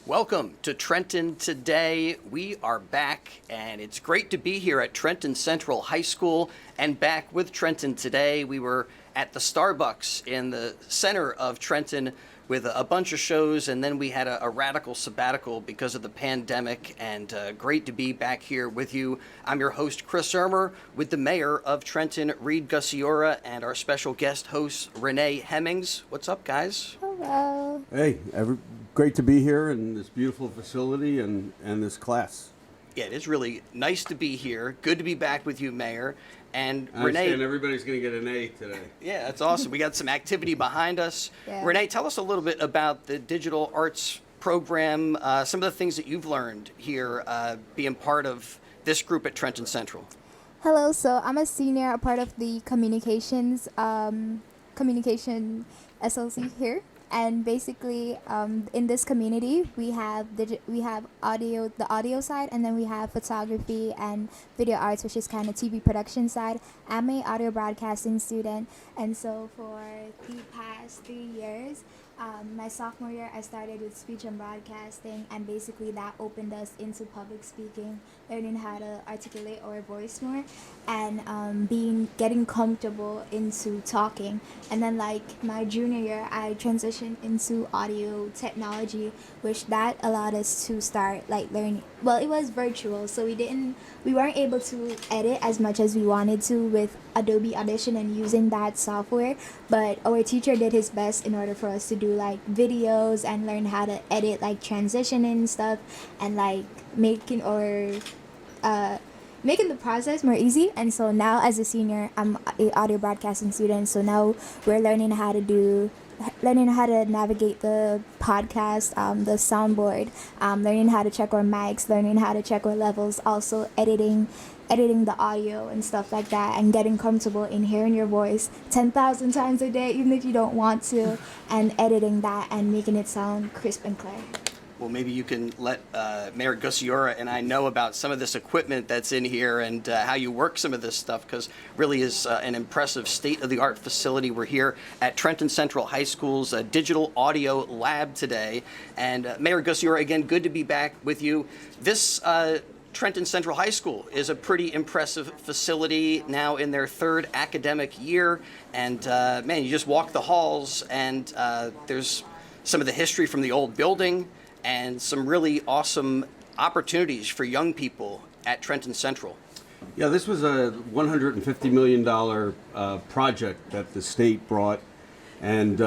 Welcome to Trenton Today. We are back, and it's great to be here at Trenton Central High School and back with Trenton Today. We were at the Starbucks in the center of Trenton with a bunch of shows, and then we had a radical sabbatical because of the pandemic, and great to be back here with you. I'm your host, Chris Ermer, with the mayor of Trenton, Reed Gusciora, and our special guest host, Renee Hemmings. What's up, guys? Hello. Hey, great to be here in this beautiful facility and this class. Yeah, it is really nice to be here. Good to be back with you, Mayor. And I Renee, understand everybody's going to get an A today. yeah, that's awesome. We got some activity behind us. Yeah. Renee, tell us a little bit about the digital arts program, some of the things that you've learned here being part of this group at Trenton Central. Hello. So I'm a senior, a part of the communication SLC here. And basically, in this community, we have audio, the audio side, and then we have photography and video arts, which is kind of TV production side. I'm a audio broadcasting student, and so for the past 3 years, my sophomore year, I started with speech and broadcasting, and basically that opened us into public speaking, learning how to articulate our voice more, and getting comfortable into talking. And then like my junior year, I transitioned into audio technology, which that allowed us to start like learning. Well, it was virtual, so we weren't able to edit as much as we wanted to with Adobe Audition and using that software, but our teacher did his best in order for us to do like videos and learn how to edit like transitioning and stuff, and like making the process more easy. And so now as a senior, I'm an audio broadcasting student, so now we're learning how to navigate the podcast, the soundboard, learning how to check our mics, learning how to check our levels, also editing the audio and stuff like that, and getting comfortable in hearing your voice 10,000 times a day, even if you don't want to, and editing that and making it sound crisp and clear. Well, maybe you can let Mayor Gusciora and I know about some of this equipment that's in here and how you work some of this stuff, because really is an impressive state-of-the-art facility. We're here at Trenton Central High School's digital audio lab today. And Mayor Gusciora, again, good to be back with you. This Trenton Central High School is a pretty impressive facility, now in their third academic year. And man, you just walk the halls and there's some of the history from the old building and some really awesome opportunities for young people at Trenton Central. Yeah, this was a $150 million project that the state brought, and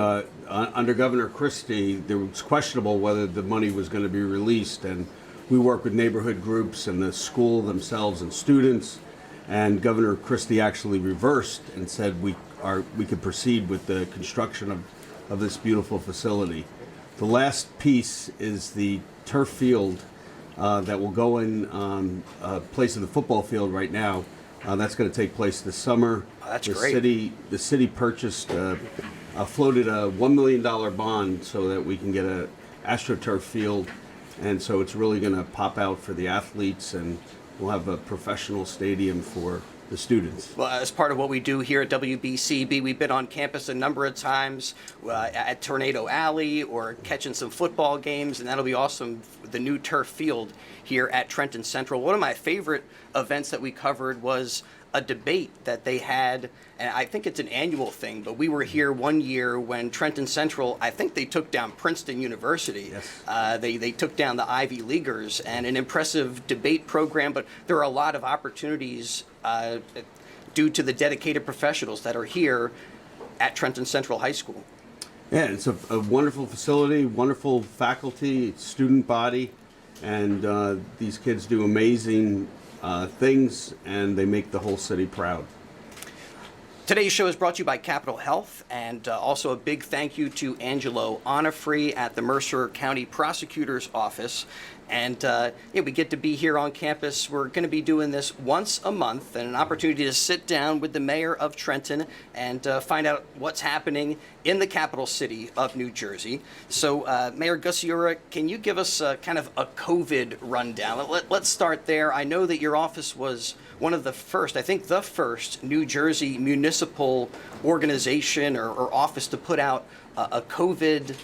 under Governor Christie, it was questionable whether the money was going to be released, and we work with neighborhood groups and the school themselves and students, and Governor Christie actually reversed and said we could proceed with the construction of this beautiful facility. The last piece is the turf field that will go in place of the football field right now. That's going to take place this summer. Oh, that's great. The city purchased, floated a $1 million bond so that we can get a AstroTurf field, and so it's really going to pop out for the athletes, and we'll have a professional stadium for the students. Well, as part of what we do here at WBCB, we've been on campus a number of times at Tornado Alley or catching some football games, and that'll be awesome, the new turf field here at Trenton Central. One of my favorite events that we covered was a debate that they had, and I think it's an annual thing, but we were here one year when Trenton Central, I think they took down Princeton University. Yes. They took down the Ivy Leaguers, and an impressive debate program, but there are a lot of opportunities due to the dedicated professionals that are here at Trenton Central High School. Yeah, it's a wonderful facility, wonderful faculty, student body, and these kids do amazing things, and they make the whole city proud. Today's show is brought to you by Capital Health, and also a big thank you to Angelo Onifree at the Mercer County Prosecutor's Office. And we get to be here on campus. We're going to be doing this once a month, and an opportunity to sit down with the mayor of Trenton and find out what's happening in the capital city of New Jersey. So, Mayor Gusciora, can you give us kind of a COVID rundown? Let's start there. I know that your office was one of the first, I think the first New Jersey municipal organization or office to put out a COVID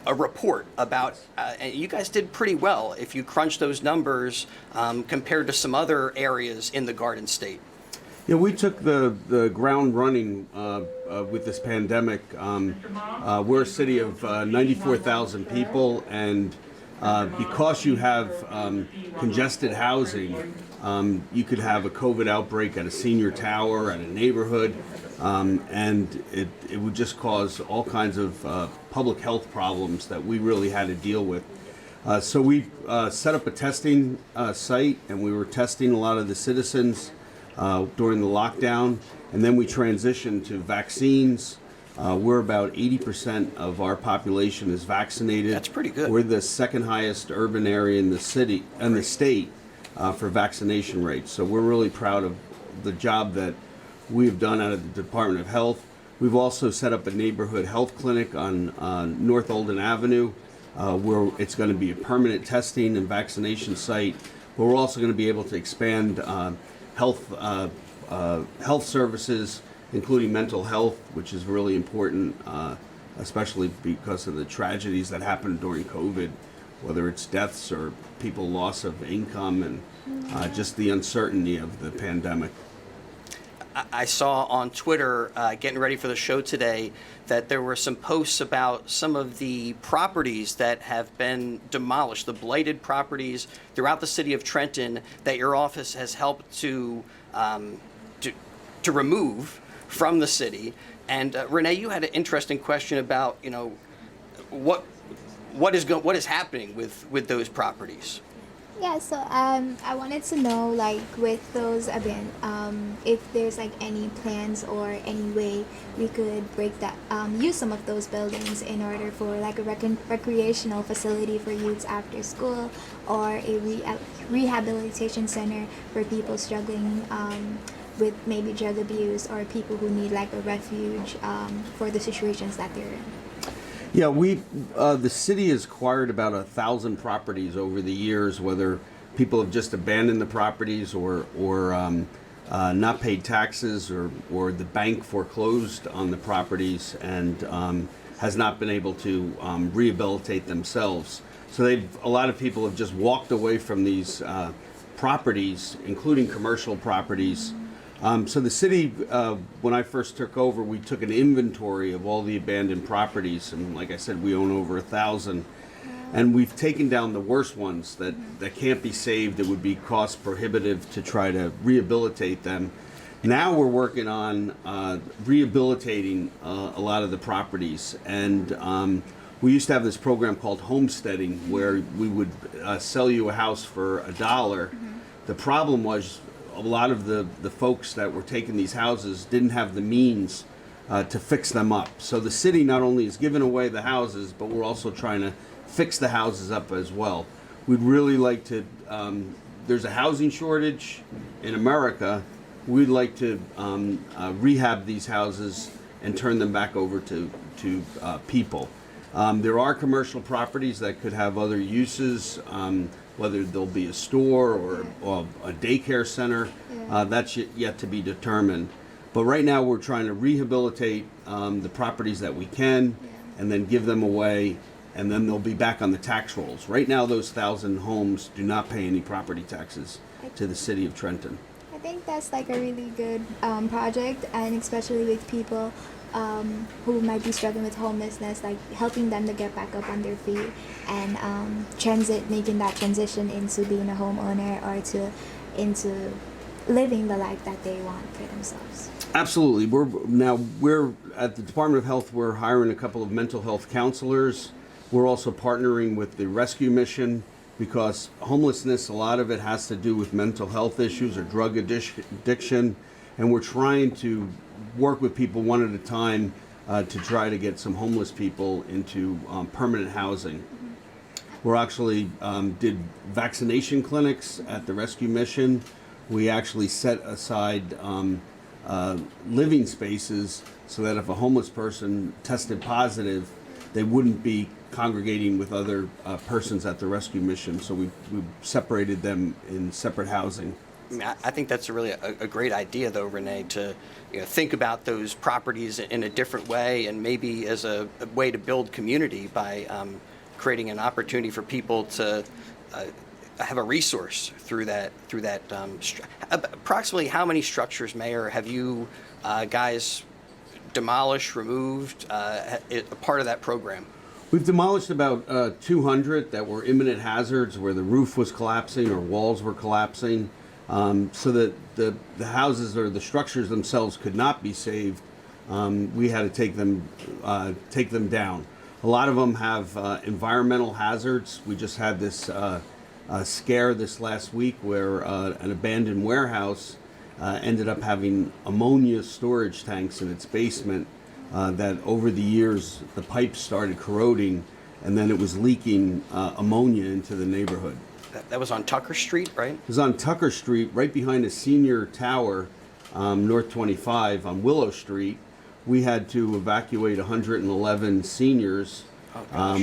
a report about, and you guys did pretty well if you crunch those numbers compared to some other areas in the Garden State. Yeah, we took the ground running with this pandemic. We're a city of 94,000 people, and because you have congested housing, you could have a COVID outbreak at a senior tower, at a neighborhood, and it would just cause all kinds of public health problems that we really had to deal with. So we set up a testing site, and we were testing a lot of the citizens during the lockdown, and then we transitioned to vaccines. We're about 80% of our population is vaccinated. That's pretty good. We're the second highest urban area in the city and the state for vaccination rates. So we're really proud of the job that we've done out of the Department of Health. We've also set up a neighborhood health clinic on North Olden Avenue, where it's going to be a permanent testing and vaccination site. But we're also going to be able to expand health services, including mental health, which is really important, especially because of the tragedies that happened during COVID, whether it's deaths or people loss of income and just the uncertainty of the pandemic. I saw on Twitter, getting ready for the show today, that there were some posts about some of the properties that have been demolished, the blighted properties throughout the city of Trenton that your office has helped to remove from the city. And Renee, you had an interesting question about, what is happening with those properties. Yeah, so I wanted to know, like, with those again, if there's like any plans or any way we could break that, use some of those buildings in order for like a recreational facility for youths after school, or a rehabilitation center for people struggling with maybe drug abuse, or people who need like a refuge for the situations that they're in. Yeah, the city has acquired about 1,000 properties over the years, whether people have just abandoned the properties or not paid taxes, or the bank foreclosed on the properties and has not been able to rehabilitate themselves. So a lot of people have just walked away from these properties, including commercial properties. So the city, when I first took over, we took an inventory of all the abandoned properties, and like I said, we own over 1,000. And we've taken down the worst ones that can't be saved. It would be cost prohibitive to try to rehabilitate them. Now we're working on rehabilitating a lot of the properties. And we used to have this program called homesteading, where we would sell you a house for $1. The problem was, a lot of the folks that were taking these houses didn't have the means to fix them up. So the city not only is giving away the houses, but we're also trying to fix the houses up as well. We'd really like to, there's a housing shortage in America. We'd like to rehab these houses and turn them back over to people. There are commercial properties that could have other uses, whether there'll be a store or a daycare center. That's yet to be determined. But right now we're trying to rehabilitate the properties that we can, and then give them away, and then they'll be back on the tax rolls. Right now those 1,000 homes do not pay any property taxes to the city of Trenton. I think that's like a really good project, and especially with people who might be struggling with homelessness, like helping them to get back up on their feet and making that transition into being a homeowner, or into living the life that they want for themselves. Absolutely. We're at the Department of Health. We're hiring a couple of mental health counselors. We're also partnering with the rescue mission, because homelessness, a lot of it has to do with mental health issues or drug addiction, and we're trying to work with people one at a time to try to get some homeless people into permanent housing. We're actually did vaccination clinics at the rescue mission. We actually set aside living spaces so that if a homeless person tested positive, they wouldn't be congregating with other persons at the rescue mission. So we separated them in separate housing. I mean, I think that's really a great idea, though, Renee, to think about those properties in a different way, and maybe as a way to build community by creating an opportunity for people to have a resource through that. Approximately how many structures, Mayor, have you guys demolished, removed, a part of that program? We've demolished about 200 that were imminent hazards, where the roof was collapsing or walls were collapsing, so that the houses or the structures themselves could not be saved. We had to take them down. A lot of them have environmental hazards. We just had this scare this last week where an abandoned warehouse ended up having ammonia storage tanks in its basement. That over the years the pipes started corroding, and then it was leaking ammonia into the neighborhood. That was on Tucker Street, right? It was on Tucker Street, right behind the senior tower, North 25 on Willow Street. We had to evacuate 111 seniors. Oh,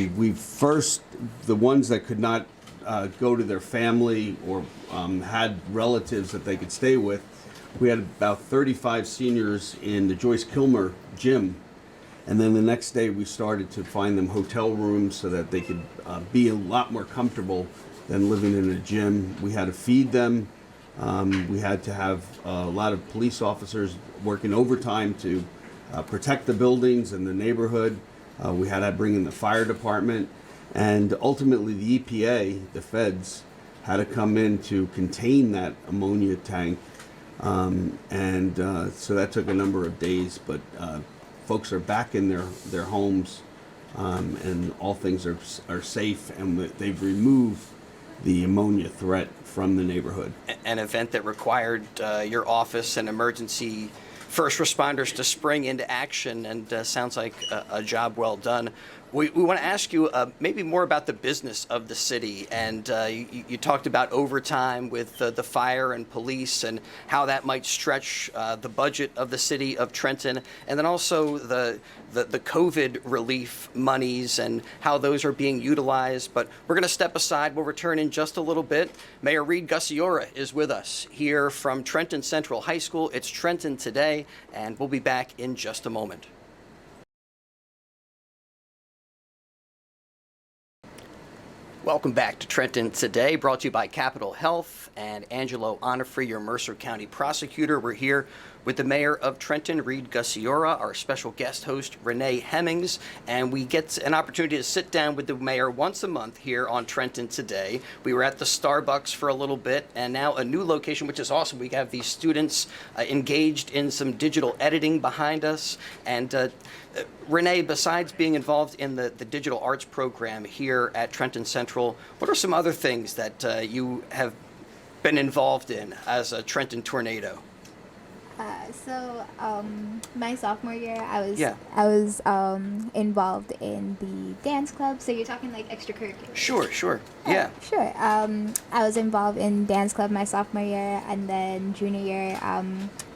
The ones that could not go to their family or had relatives that they could stay with, we had about 35 seniors in the Joyce Kilmer gym. And then the next day we started to find them hotel rooms so that they could be a lot more comfortable than living in a gym. We had to feed them. We had to have a lot of police officers working overtime to protect the buildings and the neighborhood. We had to bring in the fire department. And ultimately the EPA, the feds, had to come in to contain that ammonia tank. So that took a number of days, but folks are back in their homes, and all things are safe, and they've removed the ammonia threat from the neighborhood. An event that required your office and emergency first responders to spring into action, and sounds like a job well done. We want to ask you maybe more about the business of the city, and you talked about overtime with the fire and police and how that might stretch the budget of the city of Trenton, and then also the COVID relief monies and how those are being utilized. But we're going to step aside. We'll return in just a little bit. Mayor Reed Gusciora is with us here from Trenton Central High School. It's Trenton Today, and we'll be back in just a moment. Welcome back to Trenton Today, brought to you by Capitol Health and Angelo Onifree, your Mercer County prosecutor. We're here with the mayor of Trenton, Reed Gusciora, our special guest host, Renee Hemmings, and we get an opportunity to sit down with the mayor once a month here on Trenton Today. We were at the Starbucks for a little bit, and now a new location, which is awesome. We have these students engaged in some digital editing behind us, and Renee, besides being involved in the digital arts program here at Trenton Central, what are some other things that you have been involved in as a Trenton Tornado? My sophomore year, I was involved in the dance club. So you're talking like extracurricular? Sure. Yeah. Sure. I was involved in dance club my sophomore year, and then junior year,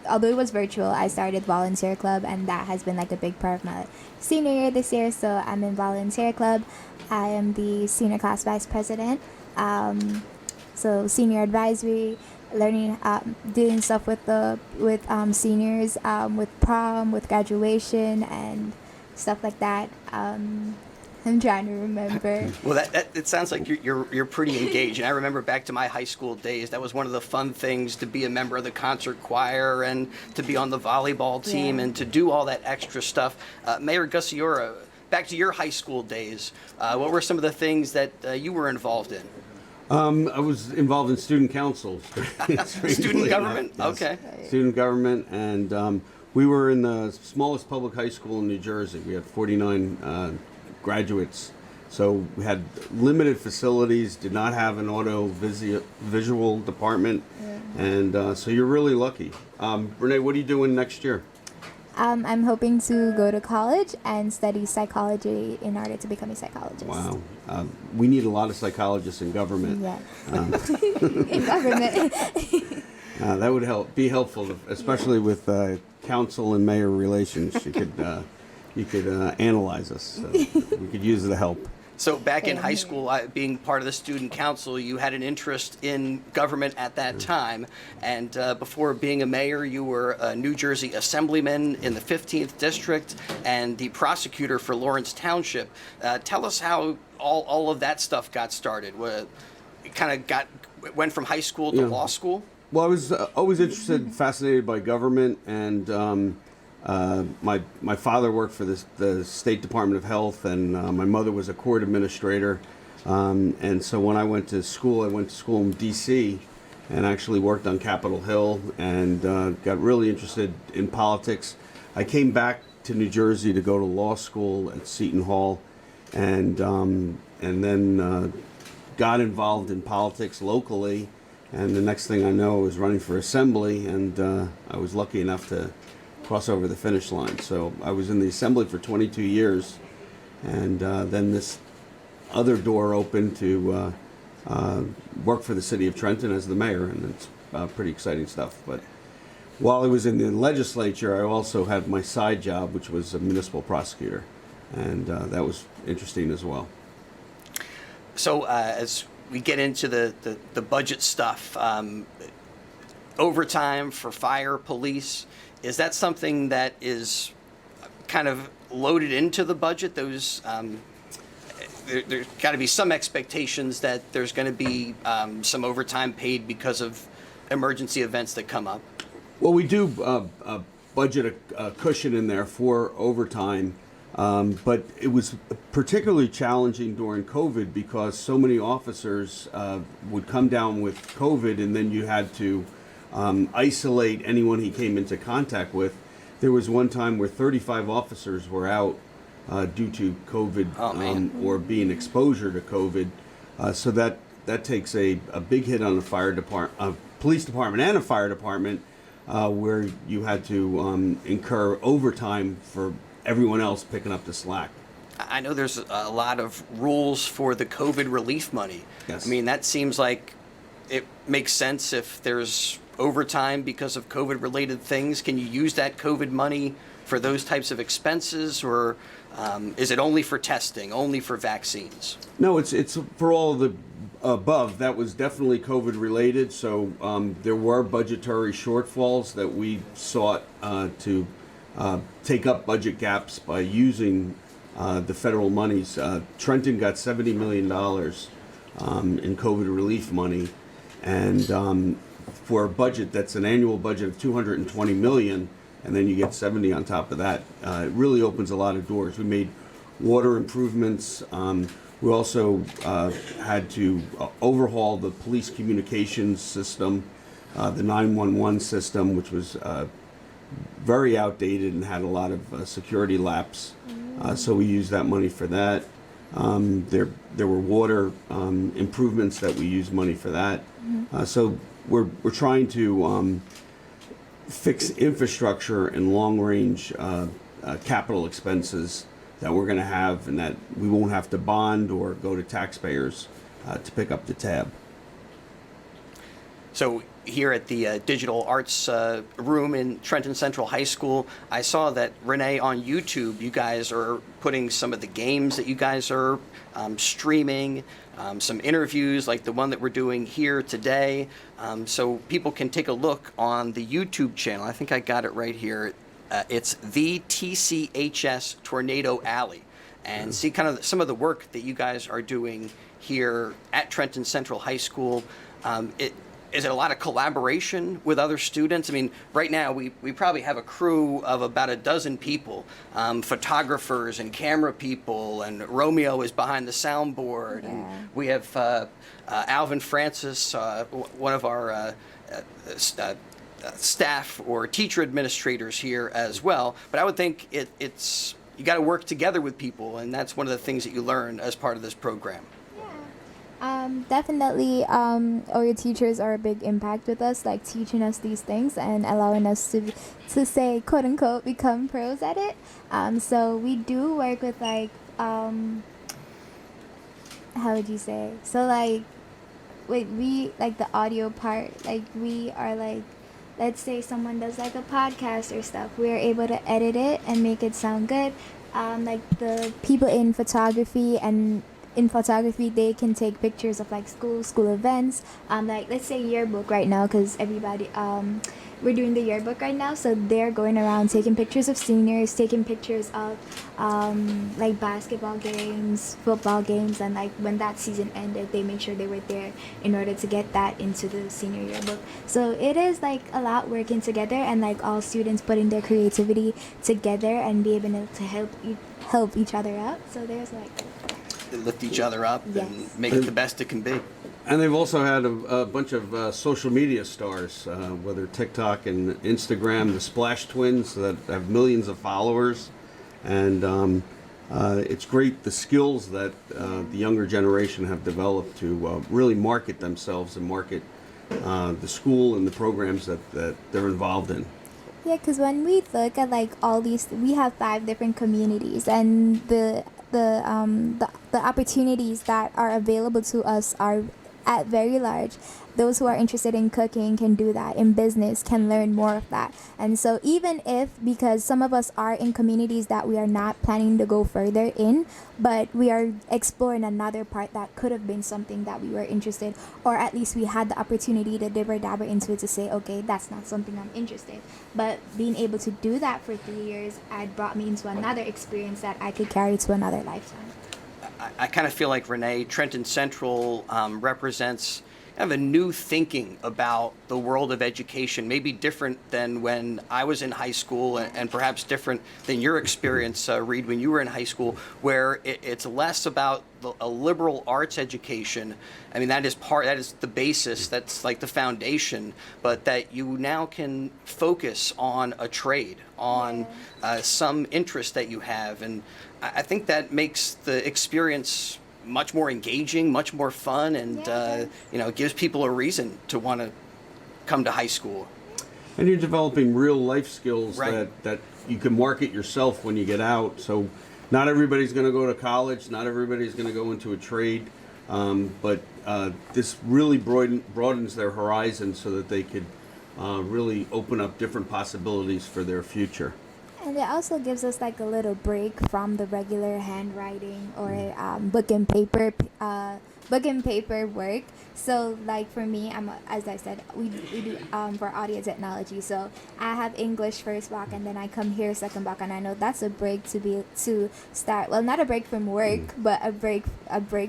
although it was virtual, I started volunteer club, and that has been like a big part of my senior year this year. So I'm in volunteer club. I am the senior class vice president. So senior advisory, learning, doing stuff with seniors, with prom, with graduation, and stuff like that. I'm trying to remember. Well, it sounds like you're pretty engaged. And I remember back to my high school days, that was one of the fun things, to be a member of the concert choir and to be on the volleyball team and to do all that extra stuff. Mayor Gusciora, back to your high school days, what were some of the things that you were involved in? I was involved in student council. Student government? Yes. Okay. Student government, and we were in the smallest public high school in New Jersey. We had 49 graduates, so we had limited facilities, did not have an visual department, and so you're really lucky. Renee, what are you doing next year? I'm hoping to go to college and study psychology in order to become a psychologist. Wow. We need a lot of psychologists in government. Yeah. In government. That would be helpful, especially with council and mayor relations. You could analyze us. So we could use the help. So back in Same high here. school, being part of the student council, you had an interest in government at that time. And before being a mayor, you were a New Jersey assemblyman in the 15th district and the prosecutor for Lawrence Township. Tell us how all of that stuff got started. It kind of went from high school to law school? Well, I was always interested, fascinated by government, and my father worked for the State Department of Health, and my mother was a court administrator. And so when I went to school in D.C. and actually worked on Capitol Hill, and got really interested in politics. I came back to New Jersey to go to law school at Seton Hall, and then got involved in politics locally. And the next thing I know, I was running for assembly, and I was lucky enough to cross over the finish line. So I was in the assembly for 22 years, and then this other door opened to work for the city of Trenton as the mayor, and it's pretty exciting stuff. But while I was in the legislature, I also had my side job, which was a municipal prosecutor, and that was interesting as well. So as we get into the budget stuff, overtime for fire, police, is that something that is kind of loaded into the budget? There's got to be some expectations that there's going to be some overtime paid because of emergency events that come up. Well, we do budget a cushion in there for overtime. But it was particularly challenging during COVID because so many officers would come down with COVID, and then you had to isolate anyone he came into contact with. There was one time where 35 officers were out due to COVID or being exposure to COVID. So that takes a big hit on the fire department, police department, and a fire department, where you had to incur overtime for everyone else picking up the slack. I know there's a lot of rules for the COVID relief money. Yes. I mean, that seems like it makes sense if there's overtime because of COVID-related things. Can you use that COVID money for those types of expenses, or is it only for testing, only for vaccines? No, it's for all of the above. That was definitely COVID related. So there were budgetary shortfalls that we sought to take up budget gaps by using the federal monies. Trenton got $70 million in COVID relief money, and for a budget that's an annual budget of $220 million, and then you get 70 on top of that. It really opens a lot of doors. We made water improvements. We also had to overhaul the police communications system, the 911 system, which was very outdated and had a lot of security lapse. So we used that money for that. There were water improvements that we used money for that. So we're trying to fix infrastructure and long range capital expenses that we're going to have, and that we won't have to bond or go to taxpayers to pick up the tab. So here at the digital arts room in Trenton Central High School, I saw that, Renee, on YouTube, you guys are putting some of the games that you guys are streaming, some interviews like the one that we're doing here today, so people can take a look on the YouTube channel. I think I got it right here. It's the TCHS Tornado Alley, and see kind of some of the work that you guys are doing here at Trenton Central High School. Is it a lot of collaboration with other students? I mean, right now we probably have a crew of about a dozen people, photographers and camera people, and Romeo is behind the soundboard, and we have Alvin Francis, one of our staff or teacher administrators here as well. But I would think it's you got to work together with people, and that's one of the things that you learn as part of this program. Definitely, all your teachers are a big impact with us, like teaching us these things and allowing us to say, quote unquote, become pros at it. So we do work with like, how would you say? So like, we like the audio part, like we are like, let's say someone does like a podcast or stuff, we're able to edit it and make it sound good. Like the people in photography and in photography, they can take pictures of like school events, like let's say yearbook right now, because everybody we're doing the yearbook right now, so they're going around taking pictures of seniors, taking pictures of like basketball games, football games, and like when that season ended, they make sure they were there in order to get that into the senior yearbook. So it is like a lot working together, and like all students putting their creativity together and be able to help each other out. So there's like They lift each other up Yes. and make it the best it can be. And they've also had a bunch of social media stars, whether TikTok and Instagram, the Splash Twins that have millions of followers. And it's great the skills that the younger generation have developed to really market themselves and market the school and the programs that they're involved in. Yeah, because when we look at like all these, we have 5 different communities, and the opportunities that are available to us are at very large. Those who are interested in cooking can do that. In business, can learn more of that. And so even if, because some of us are in communities that we are not planning to go further in, but we are exploring another part that could have been something that we were interested, or at least we had the opportunity to dibber dabber into it to say, okay, that's not something I'm interested. But being able to do that for 3 years had brought me into another experience that I could carry to another lifetime. I kind of feel like, Renee, Trenton Central represents kind of a new thinking about the world of education, maybe different than when I was in high school, and perhaps different than your experience, Reed, when you were in high school, where it's less about a liberal arts education. I mean, that is the basis, that's like the foundation, but that you now can focus on a trade, on some interest that you have. And I think that makes the experience much more engaging, much more fun, and gives people a reason to want to come to high school. And you're developing real life skills Right. that you can market yourself when you get out. So not everybody's going to go to college, not everybody's going to go into a trade, but this really broadens their horizon so that they could really open up different possibilities for their future. And it also gives us like a little break from the regular handwriting or book and paper work. So like for me, as I said, we do for audio technology. So I have English first block, and then I come here second block, and I know that's a break to start. Well, not a break from work, but a break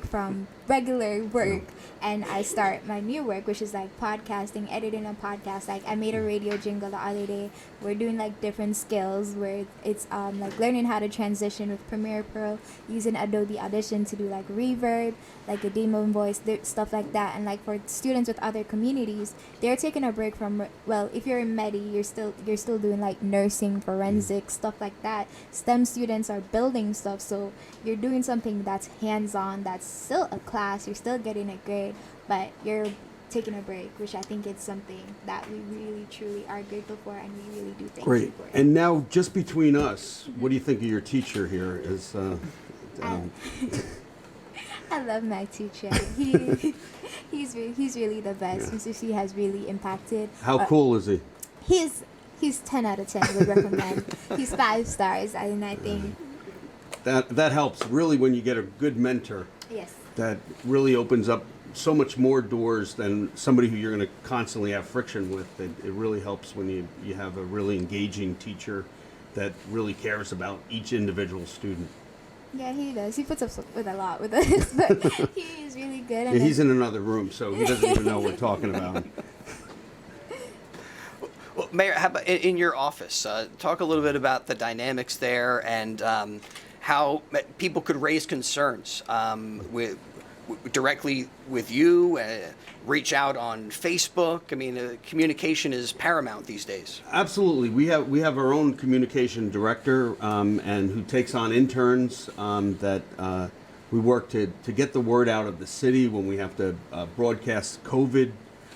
from regular work, and I start my new work, which is like podcasting, editing a podcast. Like I made a radio jingle the other day. We're doing like different skills where it's like learning how to transition with Premiere Pro, using Adobe Audition to do like reverb, like a demo voice, stuff like that. And like for students with other communities, they're taking a break from, well, if you're in Medi, you're still doing like nursing, forensics, stuff like that. STEM students are building stuff, so you're doing something that's hands-on, that's still a class, you're still getting a grade, but you're taking a break, which I think is something that we really truly are grateful for, and we really do thank you for it. And now, just between us, what do you think of your teacher here? I love my teacher. He's really the best. He has really impacted. How cool is he? He's 10 out of 10. Would recommend. He's 5 stars, and I think That helps really when you get a good mentor. yes. That really opens up so much more doors than somebody who you're going to constantly have friction with. It really helps when you have a really engaging teacher that really cares about each individual student. Yeah, he does. He puts up with a lot with us, but he is really good. And Yeah, he's in another room, so he doesn't even know what we're talking about. Well, Mayor, how about in your office? Talk a little bit about the dynamics there, and how people could raise concerns directly with you, reach out on Facebook. I mean, communication is paramount these days. Absolutely, we have our own communication director, and who takes on interns that we work to get the word out of the city when we have to broadcast COVID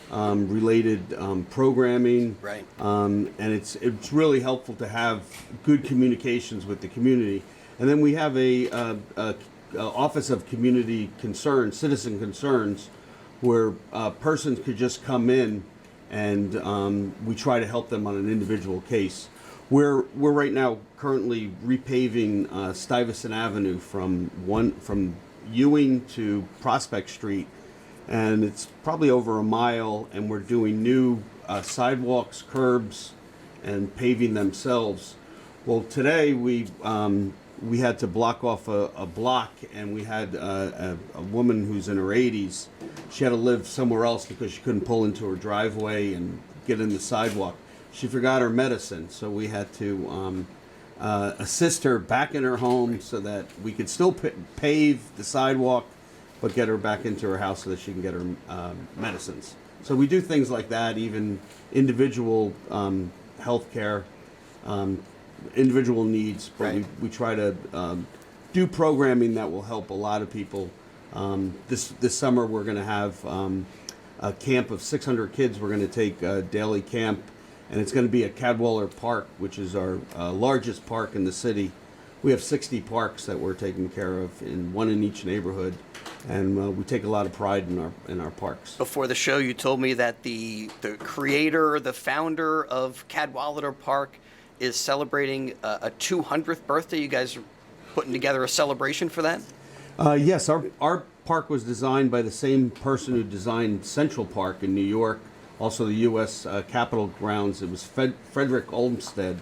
related programming. Right. And it's really helpful to have good communications with the community. And then we have a Office of Community Concerns, Citizen Concerns, where persons could just come in, and we try to help them on an individual case. We're right now currently repaving Stuyvesant Avenue from Ewing to Prospect Street, and it's probably over a mile, and we're doing new sidewalks, curbs, and paving themselves. Well, today we had to block off a block, and we had a woman who's in her 80s. She had to live somewhere else because she couldn't pull into her driveway and get in the sidewalk. She forgot her medicine, so we had to assist her back in her home so that we could still pave the sidewalk, but get her back into her house so that she can get her medicines. So we do things like that, even individual health care, individual needs, but Right. we try to do programming that will help a lot of people. This summer we're going to have a camp of 600 kids. We're going to take a daily camp, and it's going to be at Cadwallader Park, which is our largest park in the city. We have 60 parks that we're taking care of, one in each neighborhood, and we take a lot of pride in our parks. Before the show, you told me that the creator, the founder of Cadwallader Park is celebrating a 200th birthday. You guys are putting together a celebration for that? Yes, our park was designed by the same person who designed Central Park in New York, also the U.S. Capitol grounds. It was Frederick Olmsted,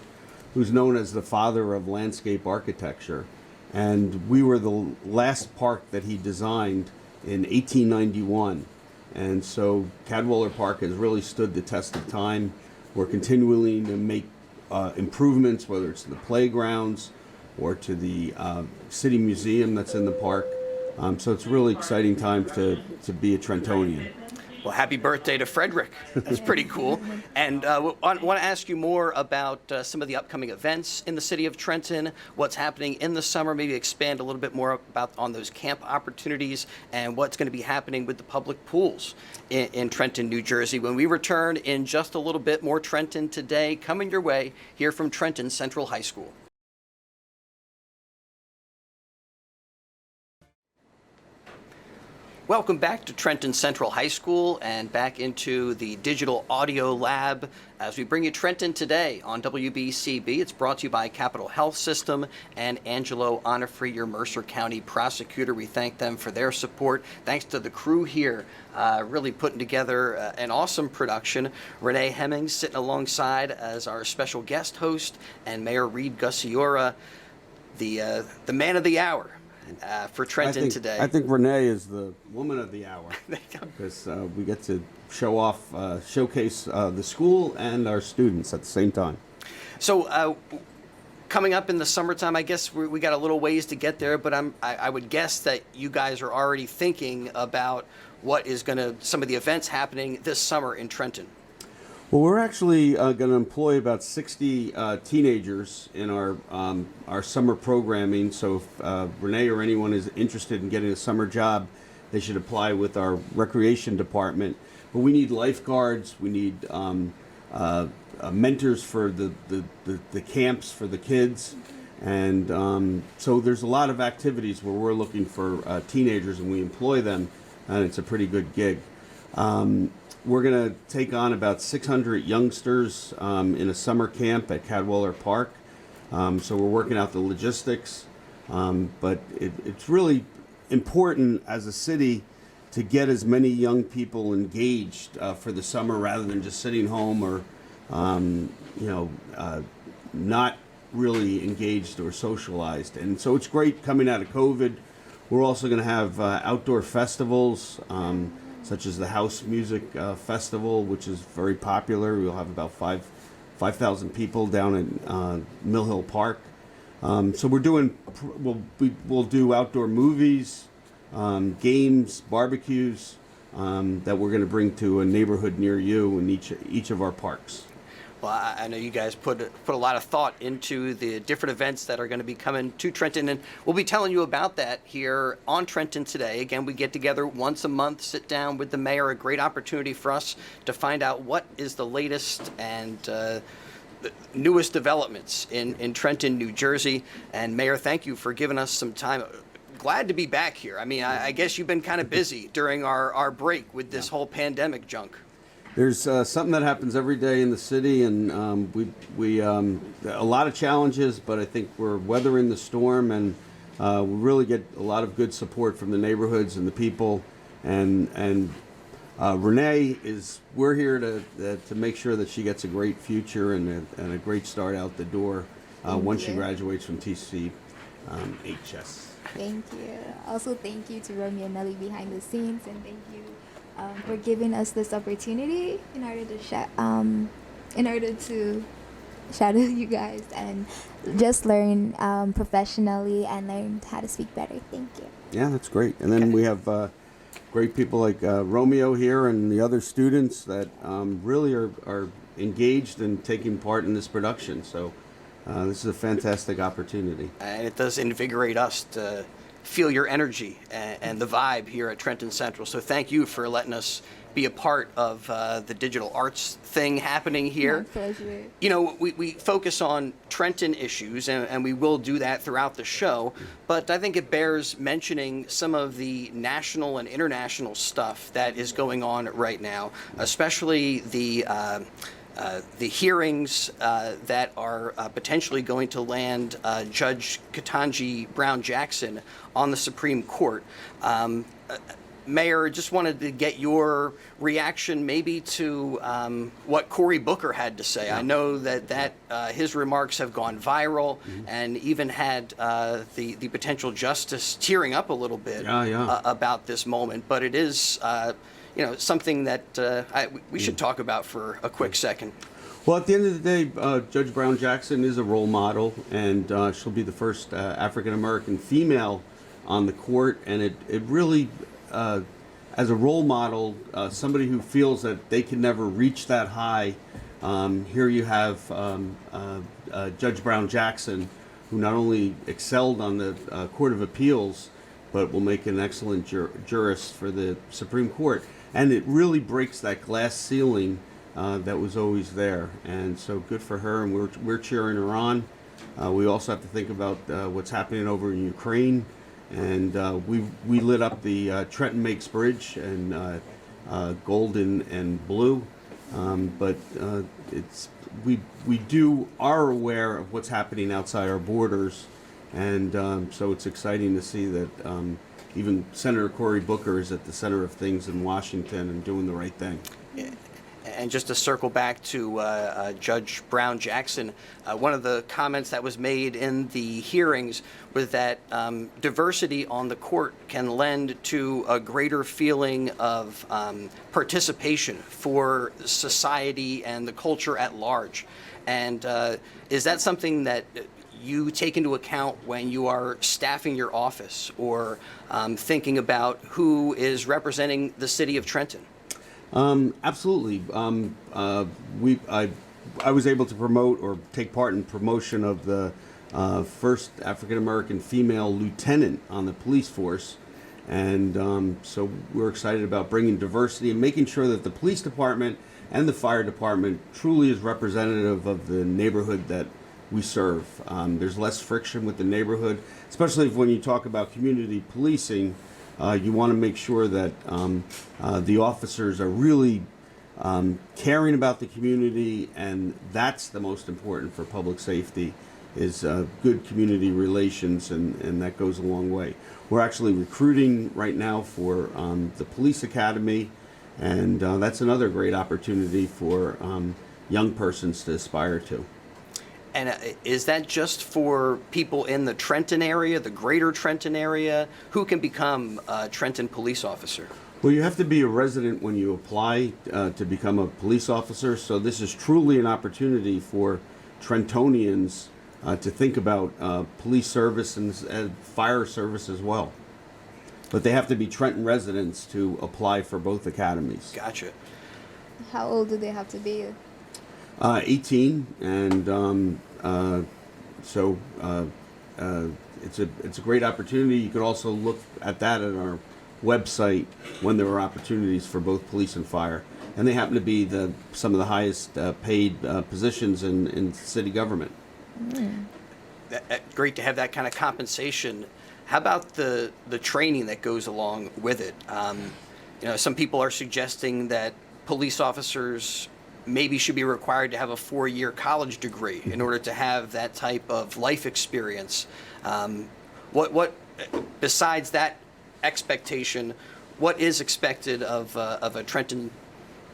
who's known as the father of landscape architecture. And we were the last park that he designed in 1891. And so Cadwallader Park has really stood the test of time. We're continually to make improvements, whether it's to the playgrounds or to the city museum that's in the park. So it's a really exciting time to be a Trentonian. Well, happy birthday to Frederick. That's pretty cool. And I want to ask you more about some of the upcoming events in the city of Trenton, what's happening in the summer, maybe expand a little bit more about on those camp opportunities and what's going to be happening with the public pools in Trenton, New Jersey. When we return in just a little bit, more Trenton Today coming your way here from Trenton Central High School. Welcome back to Trenton Central High School and back into the digital audio lab as we bring you Trenton Today on WBCB. It's brought to you by Capital Health System and Angelo Onifree, your Mercer County prosecutor. We thank them for their support. Thanks to the crew here, really putting together an awesome production. Renee Hemmings sitting alongside as our special guest host, and Mayor Reed Gusciora, the man of the hour. For Trenton Today. I think Renee is the woman of the hour because we get to showcase the school and our students at the same time. So coming up in the summertime, I guess we got a little ways to get there, but I would guess that you guys are already thinking about what is some of the events happening this summer in Trenton. Well, we're actually going to employ about 60 teenagers in our summer programming. So if Renee or anyone is interested in getting a summer job, they should apply with our recreation department. But we need lifeguards. We need mentors for the camps for the kids. And so there's a lot of activities where we're looking for teenagers, and we employ them, and it's a pretty good gig. We're going to take on about 600 youngsters in a summer camp at Cadwallader Park. So we're working out the logistics. But it's really important as a city to get as many young people engaged for the summer rather than just sitting home or, not really engaged or socialized. And so it's great coming out of COVID. We're also going to have outdoor festivals. Such as the House Music Festival, which is very popular. We'll have about 5,000 people down in Mill Hill Park. So we'll do outdoor movies, games, barbecues that we're going to bring to a neighborhood near you in each of our parks. Well, I know you guys put a lot of thought into the different events that are going to be coming to Trenton, and we'll be telling you about that here on Trenton Today. Again, we get together once a month, sit down with the mayor, a great opportunity for us to find out what is the latest and the newest developments in Trenton, New Jersey. And Mayor, thank you for giving us some time. Glad to be back here. I mean, I guess you've been kind of busy during our break with this whole pandemic junk. There's something that happens every day in the city, and we a lot of challenges, but I think we're weathering the storm, and We really get a lot of good support from the neighborhoods and the people, and Renee we're here to make sure that she gets a great future and a great start out the door once she graduates from TC HS. Thank you. Also, thank you to Romy and Nelly behind the scenes, and thank you for giving us this opportunity in order to shadow you guys and just learn professionally and learn how to speak better. Thank you. Yeah, that's great. And then we have great people like Romeo here and the other students that really are engaged and taking part in this production. So this is a fantastic opportunity. And it does invigorate us to feel your energy and the vibe here at Trenton Central. So thank you for letting us be a part of the digital arts thing happening here. My pleasure. You know, we focus on Trenton issues, and we will do that throughout the show, but I think it bears mentioning some of the national and international stuff that is going on right now, especially the hearings that are potentially going to land Judge Ketanji Brown Jackson on the Supreme Court. Mayor, just wanted to get your reaction maybe to what Cory Booker had to say. I know that his remarks have gone viral and even had the potential justice tearing up a little bit about this moment, but it is something that we should talk about for a quick second. Well, at the end of the day, Judge Brown Jackson is a role model, and she'll be the first African-American female on the court, and it really, as a role model, somebody who feels that they can never reach that high, here you have Judge Brown Jackson, who not only excelled on the Court of Appeals, but will make an excellent jurist for the Supreme Court. And it really breaks that glass ceiling that was always there, and so good for her, and we're cheering her on. We also have to think about what's happening over in Ukraine, and we lit up the Trenton Makes Bridge and gold and blue, but we are aware of what's happening outside our borders, and so it's exciting to see that even Senator Cory Booker is at the center of things in Washington and doing the right thing. Yeah. And just to circle back to Judge Brown Jackson, one of the comments that was made in the hearings was that diversity on the court can lend to a greater feeling of participation for society and the culture at large. And is that something that you take into account when you are staffing your office or thinking about who is representing the city of Trenton? Absolutely. I was able to promote or take part in promotion of the first African-American female lieutenant on the police force. And so we're excited about bringing diversity and making sure that the police department and the fire department truly is representative of the neighborhood that we serve. There's less friction with the neighborhood, especially when you talk about community policing. You want to make sure that the officers are really caring about the community, and that's the most important for public safety, is good community relations, and that goes a long way. We're actually recruiting right now for the police academy, and that's another great opportunity for young persons to aspire to. And is that just for people in the Trenton area, the greater Trenton area? Who can become a Trenton police officer? Well, you have to be a resident when you apply to become a police officer, so this is truly an opportunity for Trentonians to think about police service and fire service as well. But they have to be Trenton residents to apply for both academies. Gotcha. How old do they have to be? 18, and so it's a great opportunity. You could also look at that at our website when there are opportunities for both police and fire, and they happen to be some of the highest paid positions in city government. Great to have that kind of compensation. How about the training that goes along with it? Some people are suggesting that police officers maybe should be required to have a 4-year college degree in order to have that type of life experience. what besides that expectation, what is expected of a Trenton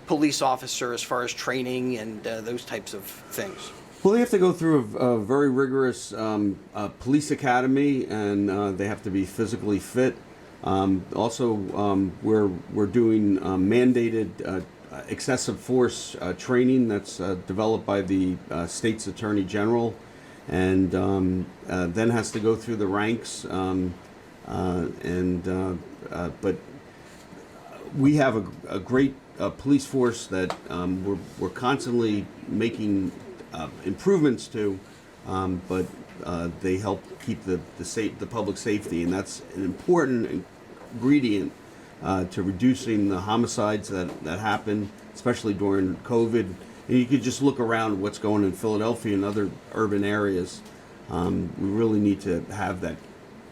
police officer as far as training and those types of things? Well, they have to go through a very rigorous police academy, and they have to be physically fit. Also, we're doing mandated excessive force training that's developed by the state's attorney general, and then has to go through the ranks. But we have a great police force that we're constantly making improvements to, but they help keep the public safety, and that's an important ingredient to reducing the homicides that happen, especially during COVID. And you could just look around what's going on in Philadelphia and other urban areas. We really need to have that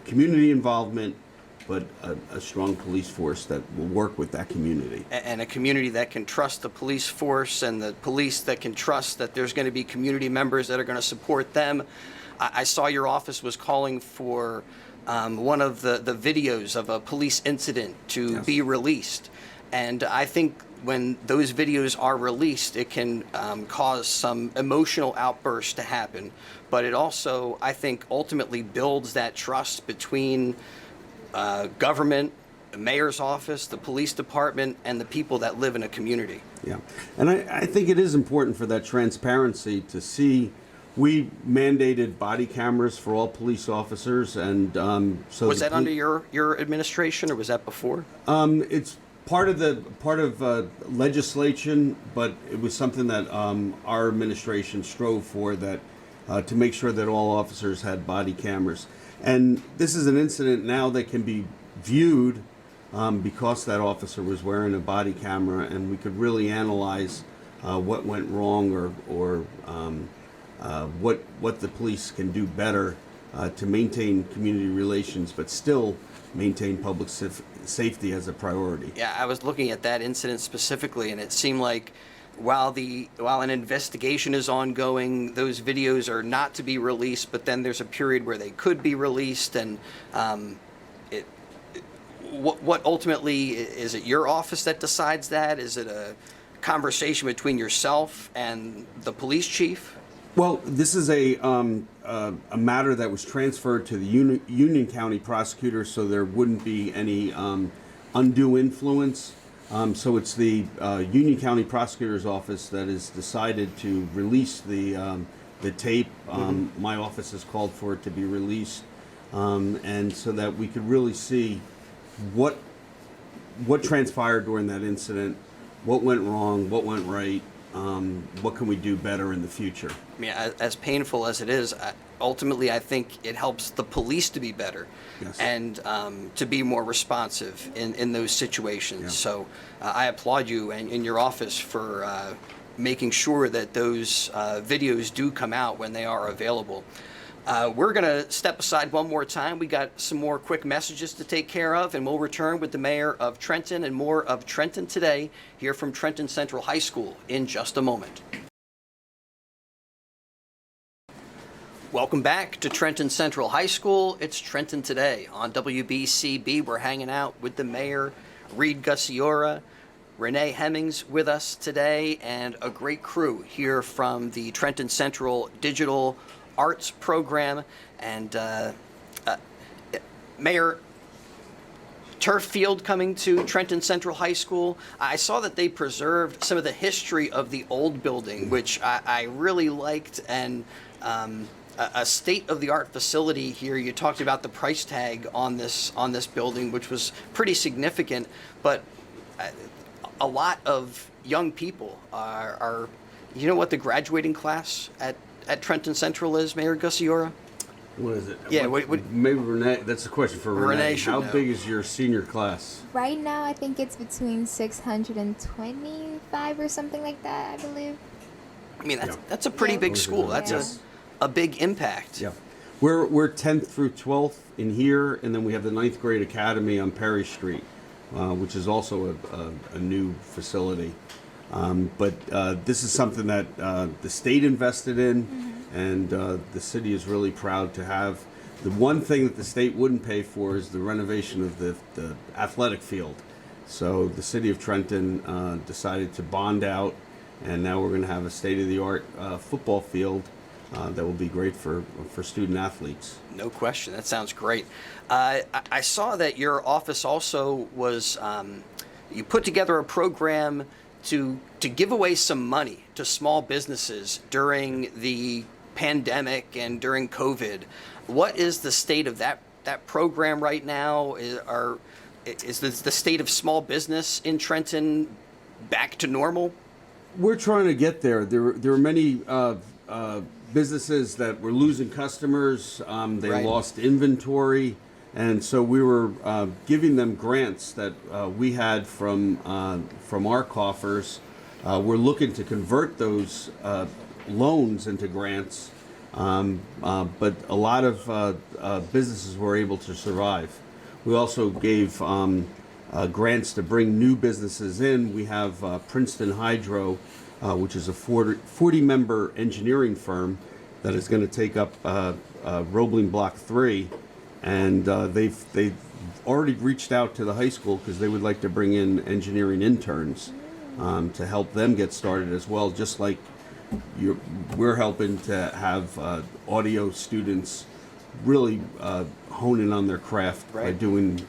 community involvement, but a strong police force that will work with that community. And a community that can trust the police force, and the police that can trust that there's going to be community members that are going to support them. I saw your office was calling for one of the videos of a police incident to be released. And I think when those videos are released, it can cause some emotional outbursts to happen. But it also, I think, ultimately builds that trust between government, the mayor's office, the police department, and the people that live in a community. Yeah, and I think it is important for that transparency to see. We mandated body cameras for all police officers, and so was that under your administration, or was that before? It's part of legislation, but it was something that our administration strove for, that to make sure that all officers had body cameras. And this is an incident now that can be viewed because that officer was wearing a body camera, and we could really analyze what went wrong, or what the police can do better to maintain community relations, but still maintain public safety as a priority. Yeah, I was looking at that incident specifically, and it seemed like while an investigation is ongoing, those videos are not to be released, but then there's a period where they could be released. And what ultimately, is it your office that decides that? Is it a conversation between yourself and the police chief? Well, this is a matter that was transferred to the Union County prosecutor, so there wouldn't be any undue influence. So it's the Union County prosecutor's office that has decided to release the tape. My office has called for it to be released, and so that we could really see what transpired during that incident, what went wrong, what went right. What can we do better in the future? I mean, as painful as it is, ultimately I think it helps the police to be better. Yes. And to be more responsive in those situations. Yeah. So I applaud you and your office for making sure that those videos do come out when they are available. We're going to step aside one more time. We got some more quick messages to take care of, and we'll return with the mayor of Trenton and more of Trenton Today here from Trenton Central High School in just a moment. Welcome back to Trenton Central High School. It's Trenton Today on WBCB. We're hanging out with the mayor, Reed Gusciora, Renee Hemmings with us today, and a great crew here from the Trenton Central Digital Arts program. And Mayor, turf field coming to Trenton Central High School. I saw that they preserved some of the history of the old building, which I really liked, and a state-of-the-art facility here. You talked about the price tag on this building, which was pretty significant, but a lot of young people are you know what the graduating class at Trenton Central is, Mayor Gusciora? What is it? Yeah, maybe Renee. That's a question for Renee. How big is your senior class? Right now, I think it's between 625 or something like that, I believe. I mean, that's a pretty big school. That's a big impact. Yeah. We're 10th through 12th in here, and then we have the 9th grade academy on Perry Street, which is also a new facility. But this is something that the state invested in, and the city is really proud to have. The one thing that the state wouldn't pay for is the renovation of the athletic field. So the city of Trenton decided to bond out, and now we're going to have a state-of-the-art football field that will be great for student athletes. No question. That sounds great. I saw that your office also was, you put together a program to give away some money to small businesses during the pandemic and during COVID. What is the state of that program right now? Is the state of small business in Trenton back to normal? We're trying to get there. There were many businesses that were losing customers. They Right. lost inventory, and so we were giving them grants that we had from our coffers. We're looking to convert those loans into grants, but a lot of businesses were able to survive. We also gave grants to bring new businesses in. We have Princeton Hydro, which is a 40-member engineering firm that is going to take up Roebling Block 3, and they've already reached out to the high school because they would like to bring in engineering interns to help them get started as well, just like we're helping to have audio students really hone in on their craft by Right. doing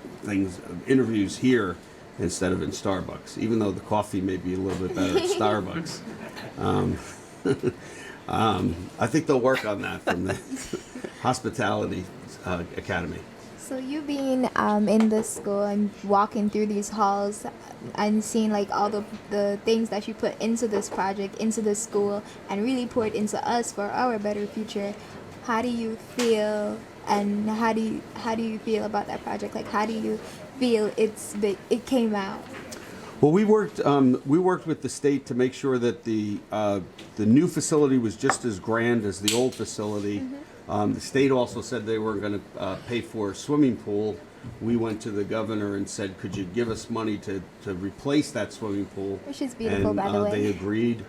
interviews here instead of in Starbucks, even though the coffee may be a little bit better at Starbucks. I think they'll work on that from the Hospitality Academy. So you being in this school and walking through these halls and seeing like all the things that you put into this project, into this school, and really poured into us for our better future, how do you feel, and how do you feel about that project? Like, how do you feel it came out? Well, we worked with the state to make sure that the new facility was just as grand as the old facility. The state also said they were going to pay for a swimming pool. We went to the governor and said, could you give us money to replace that swimming pool? Which is beautiful, and, by the way. They agreed.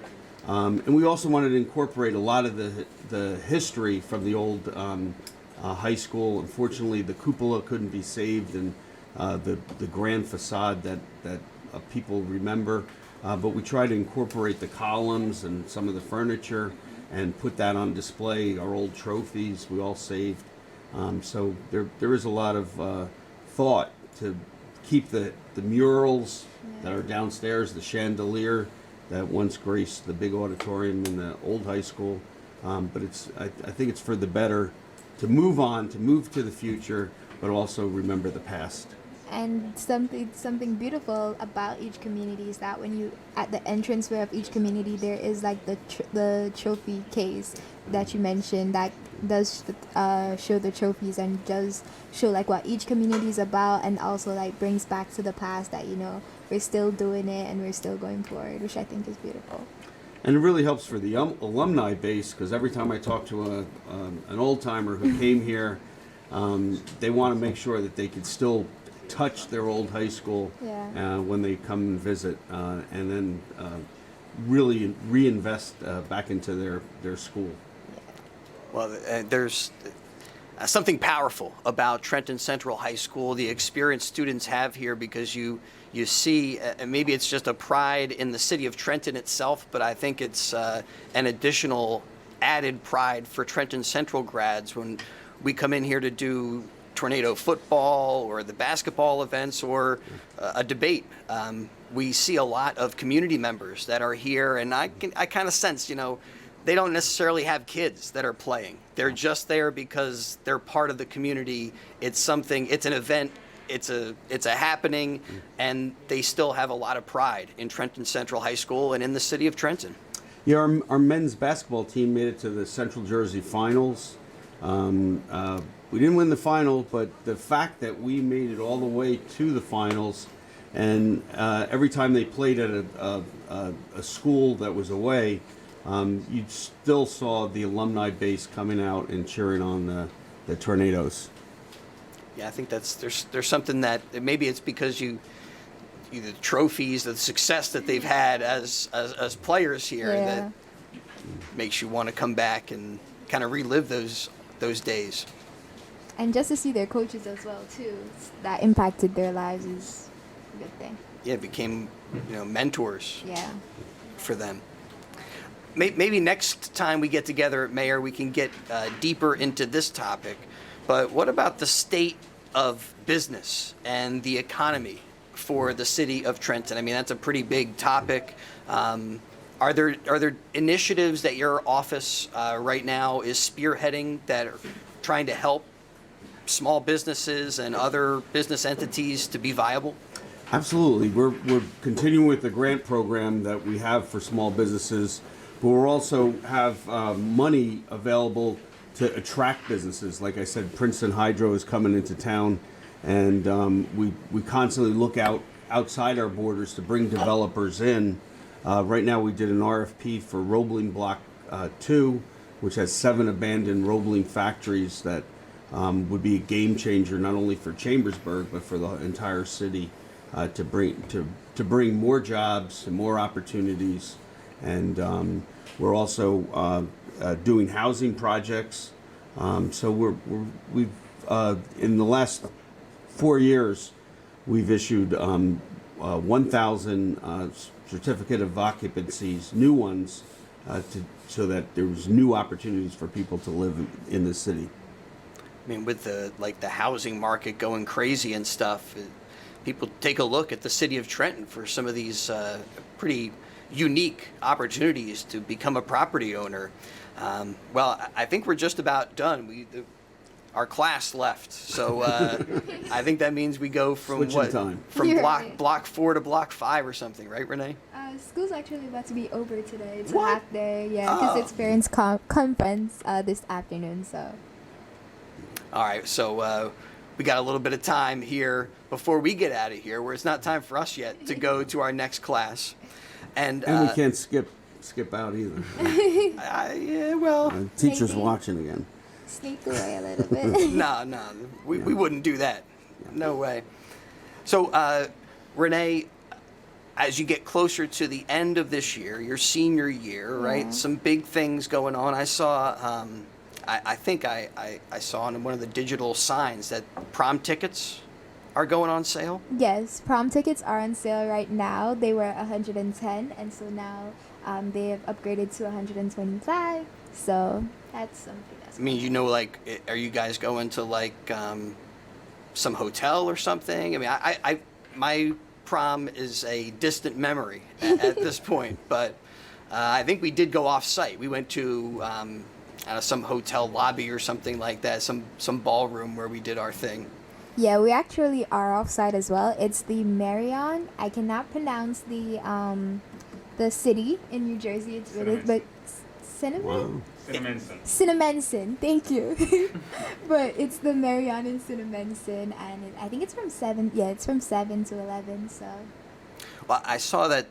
And we also wanted to incorporate a lot of the history from the old high school. Unfortunately, the cupola couldn't be saved, and the grand facade that people remember. But we tried to incorporate the columns and some of the furniture and put that on display. Our old trophies we all saved. So there is a lot of thought to keep the murals that are downstairs, the chandelier that once graced the big auditorium in the old high school. But I think it's for the better to move on, to move to the future, but also remember the past. And something beautiful about each community is that when you at the entranceway of each community, there is like the trophy case that you mentioned that does show the trophies and does show like what each community is about, and also like brings back to the past that we're still doing it and we're still going forward, which I think is beautiful. And it really helps for the alumni base, because every time I talk to an old timer who came here, they want to make sure that they could still touch their old high school when they come and visit, and then really reinvest back into their school. Well, there's something powerful about Trenton Central High School, the experience students have here, because you see, and maybe it's just a pride in the city of Trenton itself, but I think it's an additional added pride for Trenton Central grads when we come in here to do tornado football or the basketball events or a debate. We see a lot of community members that are here, and I kind of sense, they don't necessarily have kids that are playing. They're just there because they're part of the community. It's an event, it's a happening, and they still have a lot of pride in Trenton Central High School and in the city of Trenton. Yeah, our men's basketball team made it to the Central Jersey Finals. We didn't win the final, but the fact that we made it all the way to the finals, and every time they played at a school that was away, you still saw the alumni base coming out and cheering on the Tornadoes. Yeah, I think there's something that maybe it's because the trophies, the success that they've had as players here that makes you want to come back and kind of relive those days. And just to see their coaches as well too, that impacted their lives is a good thing. Yeah, became, mentors Yeah. for them. Maybe next time we get together, Mayor, we can get deeper into this topic. But what about the state of business and the economy for the city of Trenton? I mean, that's a pretty big topic. Are there initiatives that your office right now is spearheading that are trying to help small businesses and other business entities to be viable? Absolutely. We're continuing with the grant program that we have for small businesses, but we're also have money available to attract businesses. Like I said, Princeton Hydro is coming into town, and we constantly look outside our borders to bring developers in. Right now we did an RFP for Roebling Block 2, which has 7 abandoned Roebling factories that would be a game changer not only for Chambersburg but for the entire city, to bring more jobs and more opportunities. And we're also doing housing projects. So we've in the last 4 years we've issued 1,000 certificate of occupancies, new ones, so that there's new opportunities for people to live in the city. I mean, with the housing market going crazy and stuff, people take a look at the city of Trenton for some of these pretty unique opportunities to become a property owner. Well, I think we're just about done. Our class left, so I think that means we go from Switching time. from You're block right. block 4 to block 5 or something, right, Renee? School's actually about to be over today. It's What? a half day, yeah, because Oh. it's parents' conference this afternoon. So All right, so we got a little bit of time here before we get out of here, where it's not time for us yet to go to our next class, and And we can't skip out either. yeah, well, Teacher's Maybe. watching again. sneak away a little bit. no, we wouldn't do that. No way. So, Renee, as you get closer to the end of this year, your senior year, right? Yeah. Some big things going on. I saw, I think I saw on one of the digital signs that prom tickets are going on sale. Yes, prom tickets are on sale right now. They were 110, and so now they have upgraded to 125. So that's something that's. I mean, are you guys going to some hotel or something? I mean, I my prom is a distant memory at this point, but I think we did go off site. We went to some hotel lobby or something like that, some ballroom where we did our thing. Yeah, we actually are offsite as well. It's the Marion. I cannot pronounce the city in New Jersey. It's really, but Cinnamon. Wow. Cinnamonson, thank you. But it's the Marion in Cinnamonson, and I think it's from 7. Yeah, it's from 7 to 11. So. Well, I saw that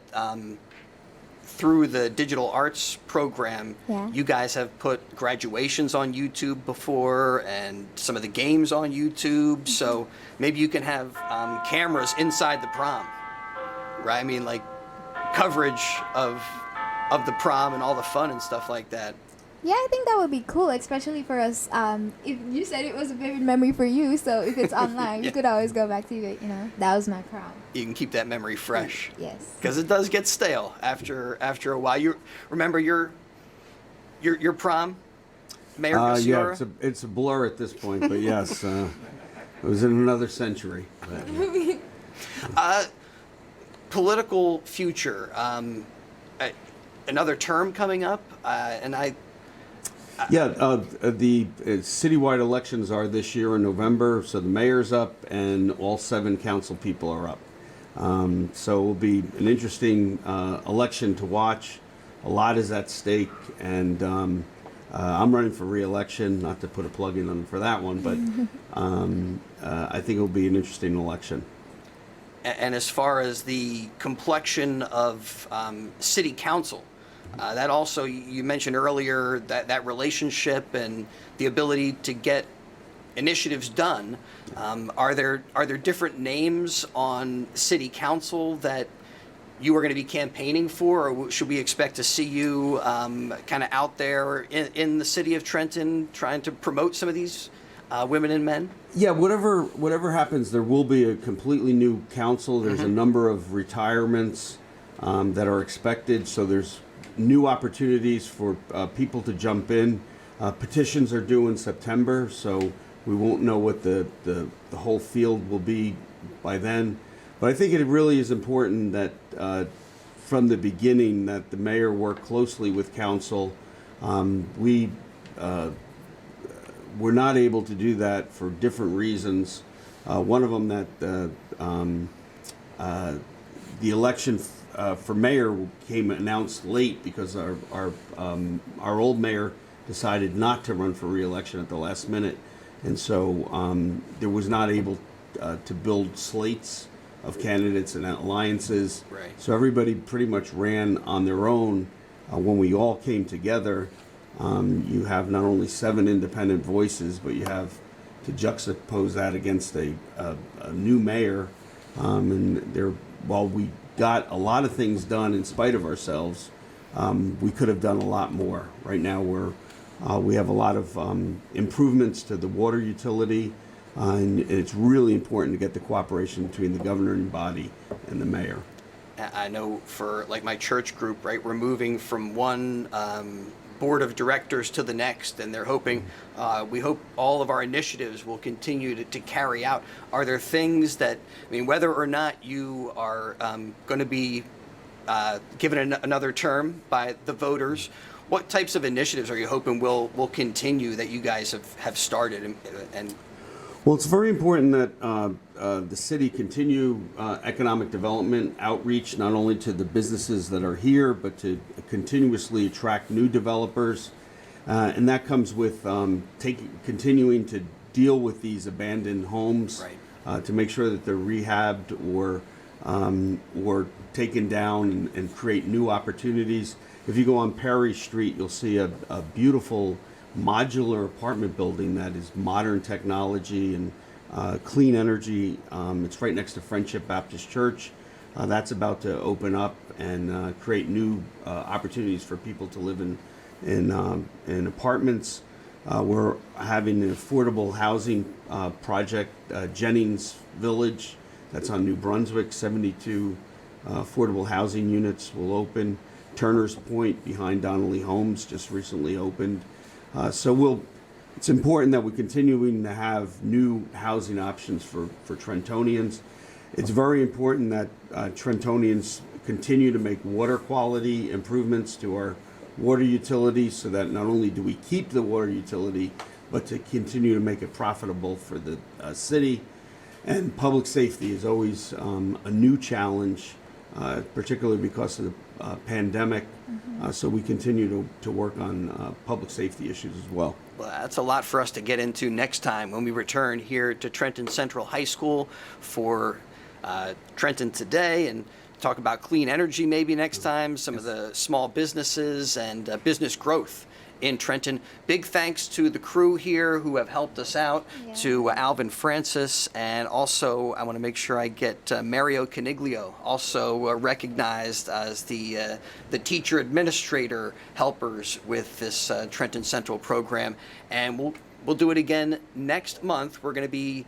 through the digital arts program, Yeah. you guys have put graduations on YouTube before and some of the games on YouTube. So maybe you can have cameras inside the prom, right? I mean, like coverage of the prom and all the fun and stuff like that. Yeah, I think that would be cool, especially for us. If you said it was a vivid memory for you, so if it's online, Yeah. you could always go back to it. That was my prom. You can keep that memory fresh. Yes. Because it does get stale after a while. You remember your prom, Mayor Gusciora? Yeah, it's a blur at this point, but yes, it was in another century. Political future. Another term coming up, and the citywide elections are this year in November, so the mayor's up and all 7 council people are up. So it will be an interesting election to watch. A lot is at stake, and I'm running for re-election, not to put a plug in for that one, but I think it will be an interesting election. And as far as the complexion of city council, that also, you mentioned earlier that relationship and the ability to get initiatives done. Are there different names on city council that you are going to be campaigning for, or should we expect to see you kind of out there in the city of Trenton trying to promote some of these women and men? Yeah, whatever happens, there will be a completely new council. There's a number of retirements that are expected, so there's new opportunities for people to jump in. Petitions are due in September, so we won't know what the whole field will be by then. But I think it really is important that from the beginning that the mayor work closely with council. We're not able to do that for different reasons. One of them that the election for mayor came announced late because our old mayor decided not to run for re-election at the last minute, and so there was not able to build slates of candidates and alliances. Right. So everybody pretty much ran on their own. When we all came together, you have not only 7 independent voices, but you have to juxtapose that against a new mayor. And there, while we got a lot of things done in spite of ourselves, we could have done a lot more. Right now, we have a lot of improvements to the water utility, and it's really important to get the cooperation between the governing body and the mayor. I know for like my church group, right, we're moving from one board of directors to the next, and they're hoping, we hope all of our initiatives will continue to carry out. Are there things that, I mean, whether or not you are going to be given another term by the voters, what types of initiatives are you hoping will continue that you guys have started? And Well, it's very important that the city continue economic development outreach, not only to the businesses that are here, but to continuously attract new developers. And that comes with continuing to deal with these abandoned homes, Right. To make sure that they're rehabbed or taken down and create new opportunities. If you go on Perry Street, you'll see a beautiful modular apartment building that is modern technology and clean energy. It's right next to Friendship Baptist Church. That's about to open up and create new opportunities for people to live in apartments. We're having an affordable housing project, Jennings Village, that's on New Brunswick. 72 affordable housing units will open. Turner's Point behind Donnelly Homes just recently opened. So it's important that we're continuing to have new housing options for Trentonians. It's very important that Trentonians continue to make water quality improvements to our water utilities so that not only do we keep the water utility, but to continue to make it profitable for the city. And public safety is always a new challenge, particularly because of the pandemic. So we continue to work on public safety issues as well. Well, that's a lot for us to get into next time when we return here to Trenton Central High School for Trenton Today and talk about clean energy maybe next time, some of the small businesses and business growth in Trenton. Big thanks to the crew here who have helped us out, to Alvin Francis, and also I want to make sure I get Mario Caniglio, also recognized as the teacher administrator helpers with this Trenton Central program. And we'll do it again next month. We're going to be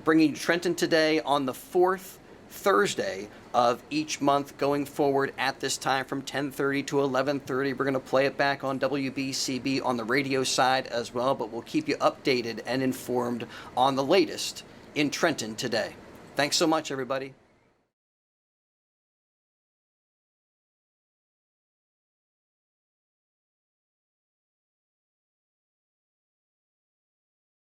bringing Trenton Today on the 4th Thursday of each month going forward at this time from 10:30 to 11:30. We're going to play it back on WBCB on the radio side as well, but we'll keep you updated and informed on the latest in Trenton Today. Thanks so much, everybody.